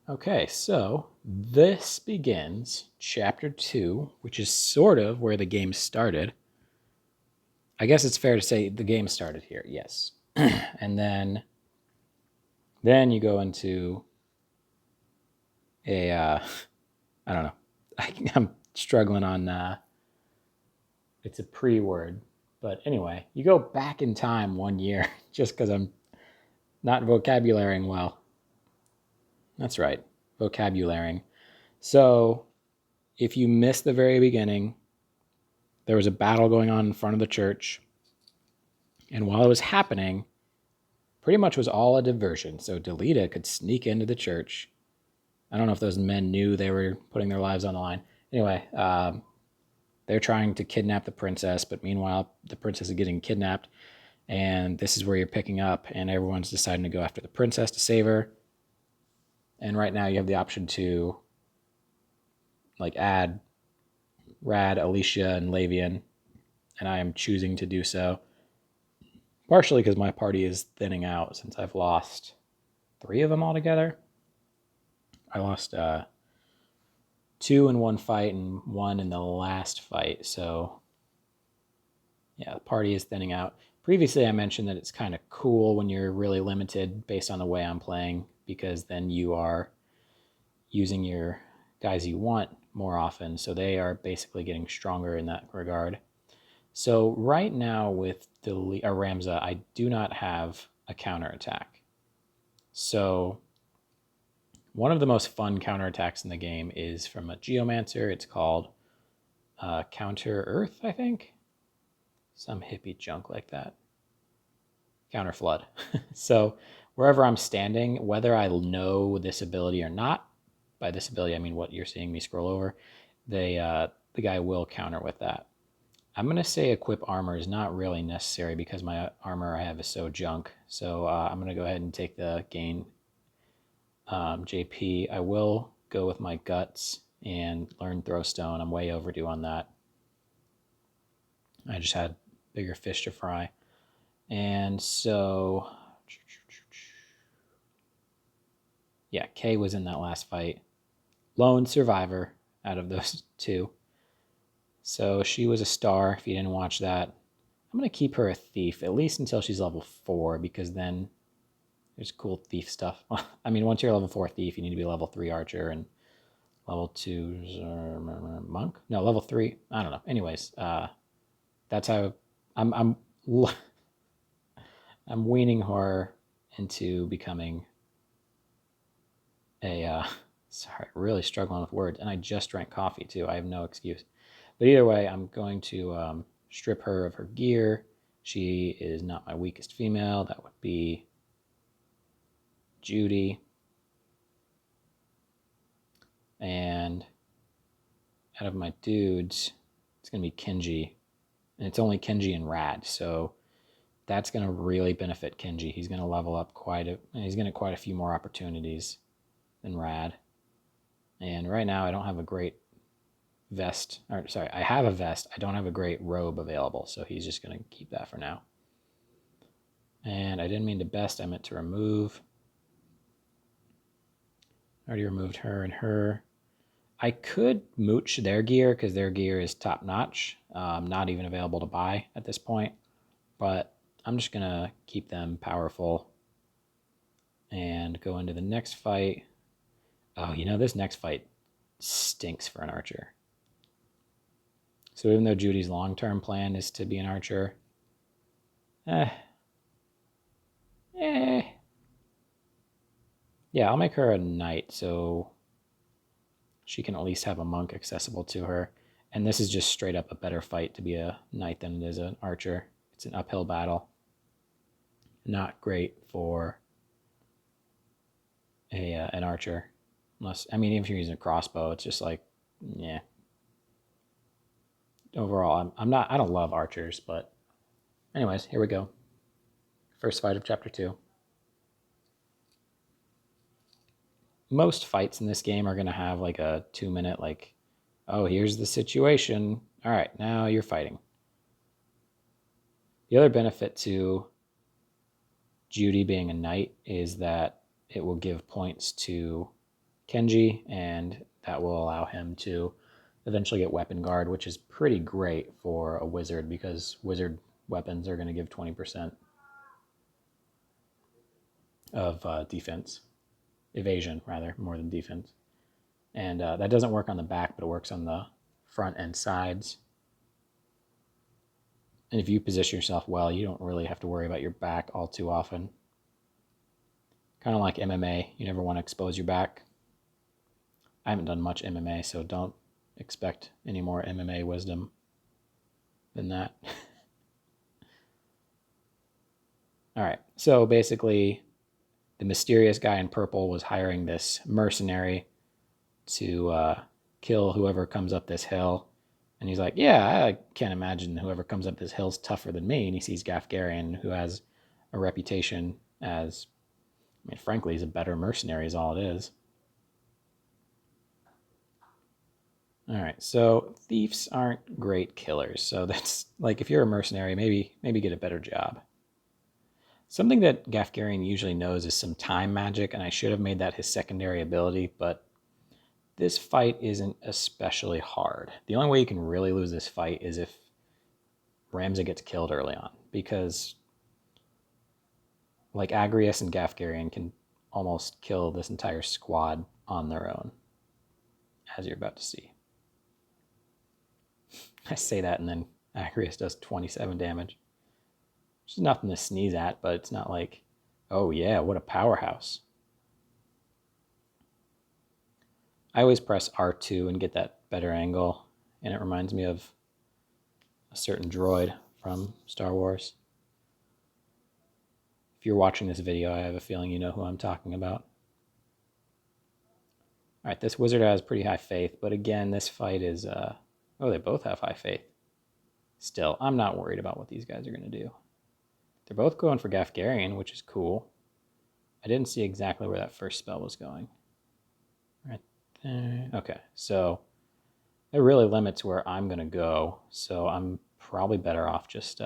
Okay, so this begins chapter 2, which is sort of where the game started. I guess it's fair to say the game started here, yes. And then you go into a I don't know. I'm struggling on it's a pre-word. But anyway, you go back in time 1 year just because I'm not vocabularying well. That's right, vocabularying. So if you miss the very beginning, there was a battle going on in front of the church. And while it was happening, pretty much was all a diversion. So Delita could sneak into the church. I don't know if those men knew they were putting their lives on the line. Anyway, they're trying to kidnap the princess, but meanwhile, the princess is getting kidnapped. And this is where you're picking up, and everyone's deciding to go after the princess to save her. And right now, you have the option to like add Rad, Alicia, and Lavian, and I am choosing to do so. Partially because my party is thinning out since I've lost 3 of them altogether. I lost 2 in one fight and 1 in the last fight. So, yeah, the party is thinning out. Previously, I mentioned that it's kind of cool when you're really limited based on the way I'm playing, because then you are using your guys you want more often. So they are basically getting stronger in that regard. So right now with Ramza, I do not have a counterattack. So one of the most fun counterattacks in the game is from a Geomancer. It's called Counter Earth, I think. Some hippie junk like that. Counter Flood. So wherever I'm standing, whether I know this ability or not, by this ability I mean what you're seeing me scroll over, the guy will counter with that. I'm going to say equip armor is not really necessary because my armor I have is so junk. So I'm going to go ahead and take the gain JP. I will go with my guts and learn Throwstone. I'm way overdue on that. I just had bigger fish to fry. And so, yeah, Kay was in that last fight. Lone survivor out of those 2. So she was a star if you didn't watch that. I'm going to keep her a thief, at least until she's level 4, because then there's cool thief stuff. I mean, once you're level 4 thief, you need to be level 3 archer and level 2 monk. No, level 3. I don't know. Anyways, that's how I'm I'm weaning her into becoming a. Sorry, really struggling with words, and I just drank coffee too. I have no excuse. But either way, I'm going to strip her of her gear. She is not my weakest female. That would be Judy. And out of my dudes, it's going to be Kenji. And it's only Kenji and Rad. So that's going to really benefit Kenji. He's going to level up he's going to quite a few more opportunities than Rad. And right now I don't have a great vest. Or sorry, I have a vest. I don't have a great robe available. So he's just going to keep that for now. And I didn't mean to best. I meant to remove. I already removed her and her. I could mooch their gear because their gear is top notch. Not even available to buy at this point. But I'm just going to keep them powerful and go into the next fight. Oh, this next fight stinks for an archer. So even though Judy's long-term plan is to be an archer, yeah, I'll make her a knight so she can at least have a monk accessible to her. And this is just straight up a better fight to be a knight than it is an archer. It's an uphill battle. Not great for an archer. Unless, I mean, if you're using a crossbow, it's just like, yeah. Overall, I don't love archers, but anyways, here we go. First fight of chapter 2. Most fights in this game are going to have like a 2-minute, like, oh, here's the situation. All right, now you're fighting. The other benefit to Judy being a knight is that it will give points to Kenji, and that will allow him to eventually get Weapon Guard, which is pretty great for a wizard because wizard weapons are going to give 20% of defense, evasion rather, more than defense. And that doesn't work on the back, but it works on the front and sides. And if you position yourself well, you don't really have to worry about your back all too often. Kind of like MMA, you never want to expose your back. I haven't done much MMA, so don't expect any more MMA wisdom than that. All right, so basically, the mysterious guy in purple was hiring this mercenary to kill whoever comes up this hill. And he's like, yeah, I can't imagine whoever comes up this hill's tougher than me. And he sees Gafgarian, who has a reputation as, I mean, frankly, he's a better mercenary is all it is. All right, so thieves aren't great killers. So that's like, if you're a mercenary, maybe get a better job. Something that Gafgarian usually knows is some time magic, and I should have made that his secondary ability, but this fight isn't especially hard. The only way you can really lose this fight is if Ramza gets killed early on, because like Agrias and Gafgarian can almost kill this entire squad on their own, as you're about to see. I say that and then Agrias does 27 damage. Which is nothing to sneeze at, but it's not like, oh yeah, what a powerhouse. I always press R2 and get that better angle, and it reminds me of a certain droid from Star Wars. If you're watching this video, I have a feeling you know who I'm talking about. All right, this wizard has pretty high faith, but again, this fight is, oh, they both have high faith. Still, I'm not worried about what these guys are going to do. They're both going for Gafgarian, which is cool. I didn't see exactly where that first spell was going. Right there. Okay, so it really limits where I'm going to go, so I'm probably better off just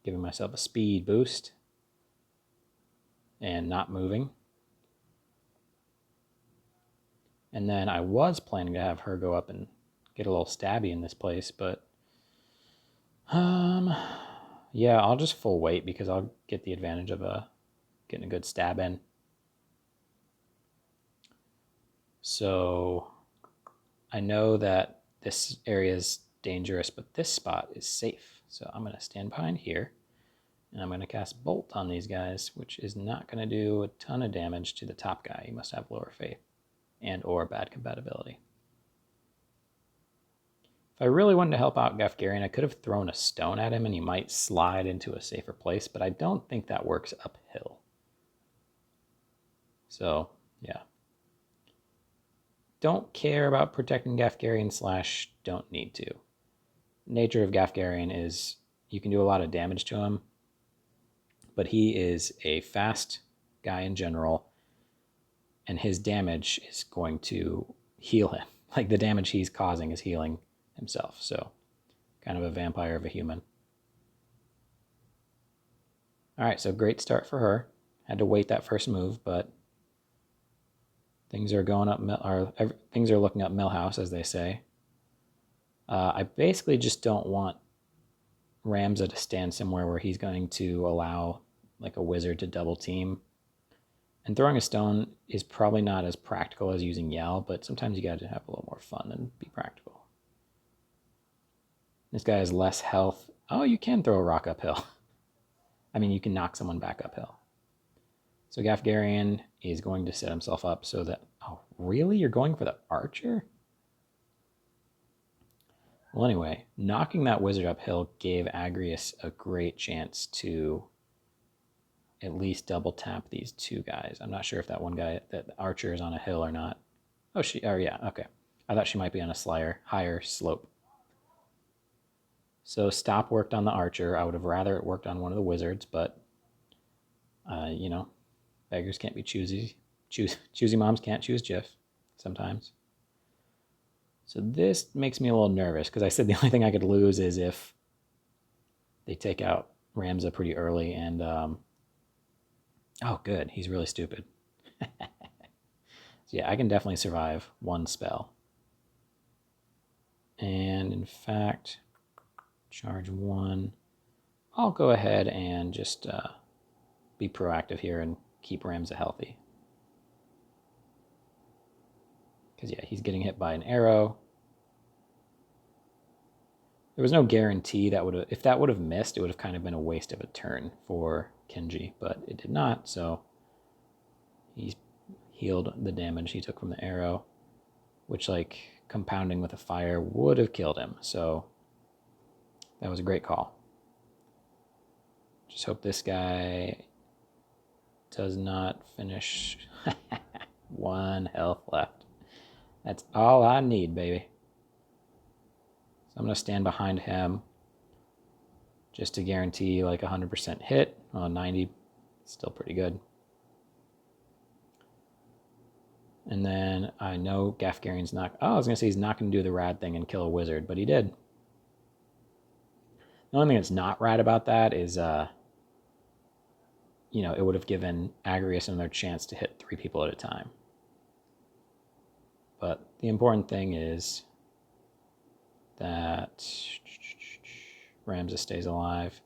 giving myself a speed boost and not moving. And then I was planning to have her go up and get a little stabby in this place, but yeah, I'll just full weight because I'll get the advantage of getting a good stab in. So I know that this area is dangerous, but this spot is safe. So I'm going to stand behind here, and I'm going to cast Bolt on these guys, which is not going to do a ton of damage to the top guy. He must have lower faith and or bad compatibility. If I really wanted to help out Gafgarian, I could have thrown a stone at him and he might slide into a safer place, but I don't think that works uphill. So, yeah. Don't care about protecting Gafgarian / don't need to. Nature of Gafgarian is you can do a lot of damage to him, but he is a fast guy in general, and his damage is going to heal him. Like the damage he's causing is healing himself, so kind of a vampire of a human. All right, so great start for her. Had to wait that first move, but things are going up, things are looking up Millhouse, as they say. I basically just don't want Ramza to stand somewhere where he's going to allow like a wizard to double team. And throwing a stone is probably not as practical as using Yell, but sometimes you got to have a little more fun and be practical. This guy has less health. Oh, you can throw a rock uphill. I mean, you can knock someone back uphill. So Gafgarian is going to set himself up so that... Oh, really? You're going for the archer? Well, anyway, knocking that wizard uphill gave Agrias a great chance to at least double tap these two guys. I'm not sure if that one guy, that archer, is on a hill or not. Oh, yeah, okay. I thought she might be on a higher slope. So stop worked on the archer. I would have rather it worked on one of the wizards, but, you know, beggars can't be choosy. Choosy moms can't choose Jif sometimes. So this makes me a little nervous because I said the only thing I could lose is if they take out Ramza pretty early and... oh, good. He's really stupid. So So yeah, I can definitely survive one spell. And in fact, charge 1. I'll go ahead and just be proactive here and keep Ramza healthy. Because yeah, he's getting hit by an arrow. There was no guarantee that would have, if that would have missed, it would have kind of been a waste of a turn for Kenji, but it did not, so he's healed the damage he took from the arrow, which, like, compounding with a fire would have killed him, so that was a great call. Just hope this guy does not finish. 1 health left. That's all I need, baby. So I'm going to stand behind him just to guarantee like 100% hit. 90, still pretty good. And then I know Gafgarian's not... Oh, I was going to say he's not going to do the rad thing and kill a wizard, but he did. The only thing that's not rad about that is, it would have given Agrius another chance to hit 3 people at a time. But the important thing is that Ramza stays alive.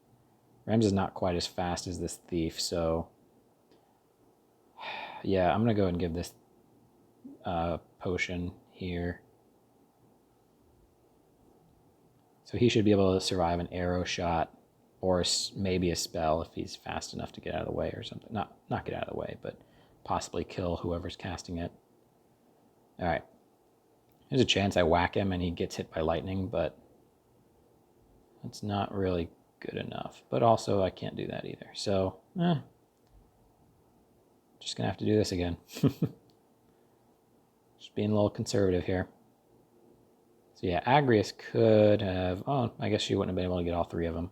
Ramza's not quite as fast as this thief, so yeah, I'm going to go ahead and give this potion here. So he should be able to survive an arrow shot or maybe a spell if he's fast enough to get out of the way or something. Not get out of the way, but possibly kill whoever's casting it. All right. There's a chance I whack him and he gets hit by lightning, but that's not really good enough. But also I can't do that either. So, just gonna have to do this again. Just being a little conservative here. So yeah, Agrius could have... Oh, I guess she wouldn't have been able to get all 3 of them.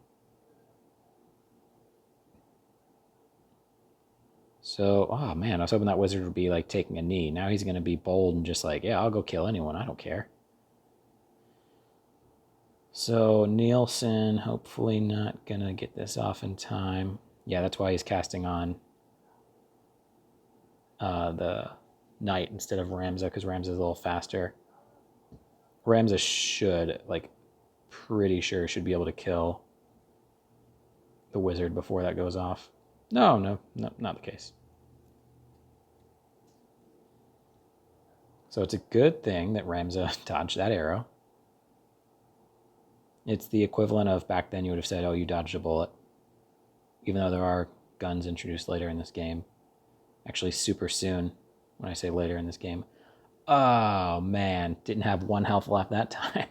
So, oh man, I was hoping that wizard would be like taking a knee. Now he's going to be bold and just like, yeah, I'll go kill anyone. I don't care. So Nielsen, hopefully not going to get this off in time. Yeah, that's why he's casting on the knight instead of Ramza, because Ramza's a little faster. Ramza should, like, pretty sure should be able to kill the wizard before that goes off. No, not the case. So it's a good thing that Ramza dodged that arrow. It's the equivalent of back then you would have said, oh, you dodged a bullet. Even though there are guns introduced later in this game. Actually, super soon, when I say later in this game. Oh, man, didn't have 1 health left that time.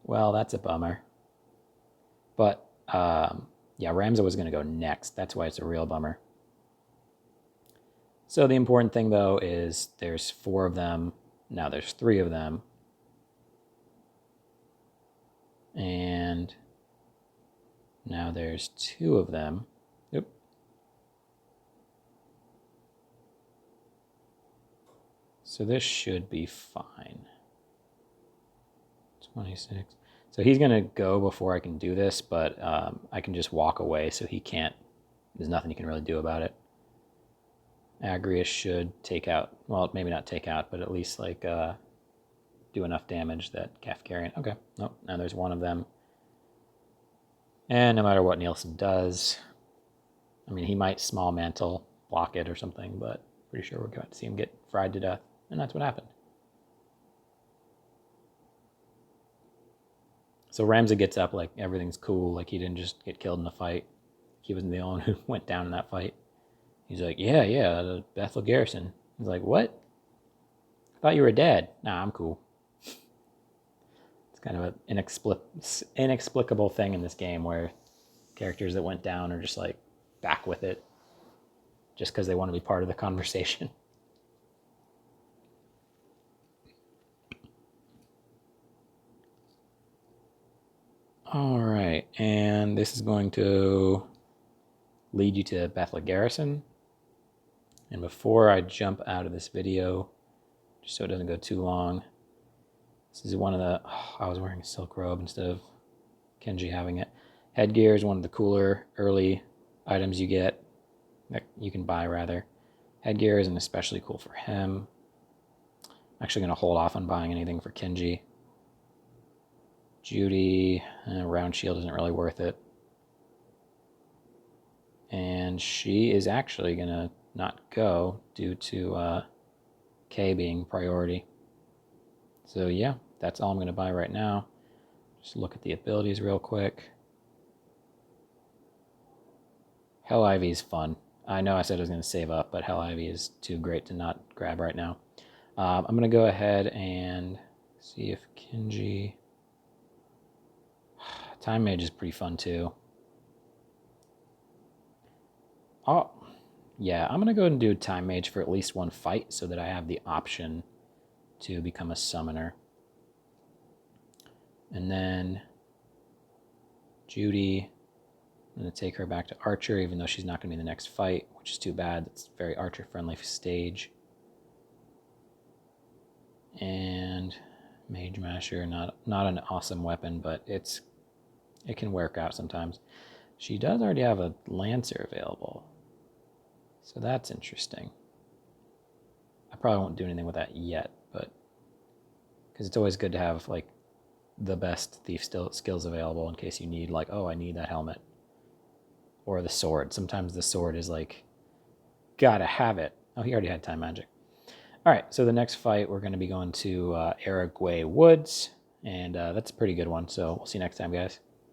Well, that's a bummer. But, yeah, Ramza was going to go next. That's why it's a real bummer. So the important thing, though, is there's 4 of them. Now there's 3 of them. And now there's 2 of them. Oop. So this should be fine. 26. So he's going to go before I can do this, but I can just walk away so he can't... There's nothing he can really do about it. Agrius should take out... Well, maybe not take out, but at least, like, do enough damage that Gafgarian... Okay, nope, now there's 1 of them. And no matter what Nielsen does... I mean, he might small mantle, block it or something, but pretty sure we're going to see him get fried to death. And that's what happened. So Ramza gets up like everything's cool, like he didn't just get killed in a fight. He wasn't the only one who went down in that fight. He's like, yeah, the Bethel Garrison. He's like, what? I thought you were dead. Nah, I'm cool. It's kind of an inexplicable thing in this game where characters that went down are just like back with it just because they want to be part of the conversation. All right, and this is going to lead you to Bethel Garrison. And before I jump out of this video, just so it doesn't go too long, this is one of the... Oh, I was wearing a silk robe instead of Kenji having it. Headgear is one of the cooler early items you get, that you can buy rather. Headgear isn't especially cool for him. I'm actually going to hold off on buying anything for Kinji. Judy, round shield isn't really worth it. And she is actually going to not go due to K being priority. So yeah, that's all I'm going to buy right now. Just look at the abilities real quick. Hell Ivy is fun. I know I said I was going to save up, but Hell Ivy is too great to not grab right now. I'm going to go ahead and see if Kinji... Time Mage is pretty fun too. Oh, yeah, I'm going to go ahead and do Time Mage for at least one fight so that I have the option to become a summoner. And then Judy, I'm going to take her back to Archer, even though she's not going to be in the next fight, which is too bad. It's a very Archer-friendly stage. And Mage Masher, not an awesome weapon, but it can work out sometimes. She does already have a Lancer available, so that's interesting. I probably won't do anything with that yet, but because it's always good to have like the best thief skills available in case you need, like, oh, I need that helmet. Or the sword. Sometimes the sword is like, gotta have it. Oh, he already had time magic. All right, so the next fight, we're going to be going to Aragway Woods, and that's a pretty good one. So we'll see you next time, guys.